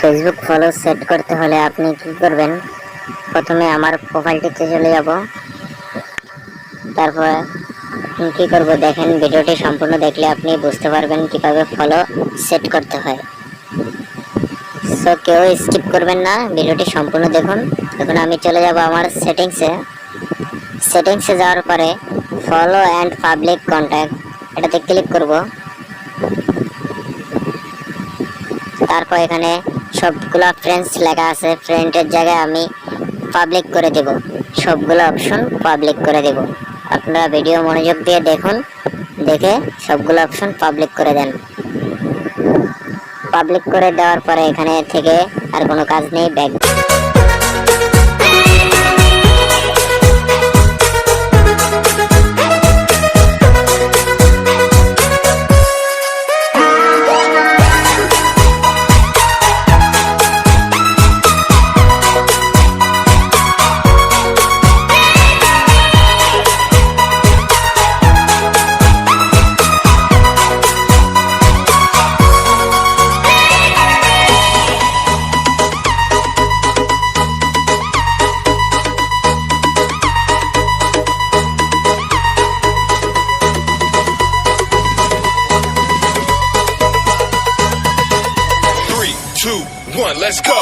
Facebook follow set করতে হলে আপনি কি করবেন, প্রথমে আমার প্রোফাইলটিতে চলে যাব। তারপর কি করব দেখেন, ভিডিওটি সম্পূর্ণ দেখলে আপনি বুঝতে পারবেন কিভাবে ফলো সেট করতে হয়। সো কেউ স্কিপ করবেন না, ভিডিওটি সম্পূর্ণ দেখুন। এখন আমি চলে যাব আমার সেটিংসে যাওয়ার পরে ফলো অ্যান্ড পাবলিক কন্ট্যাক্ট এটাতে ক্লিক করব। তারপর এখানে সবগুলো ফ্রেন্ডস লেখা আছে, ফ্রেন্ডের জায়গায় আমি পাবলিক করে দেব, সবগুলো অপশন পাবলিক করে দেব। আপনারা ভিডিও মনোযোগ দিয়ে দেখুন, দেখে সবগুলো অপশন পাবলিক করে দেন। পাবলিক করে দেওয়ার পরে এখানে থেকে আর কোনো কাজ নেই, back. Three, two, one, let's go.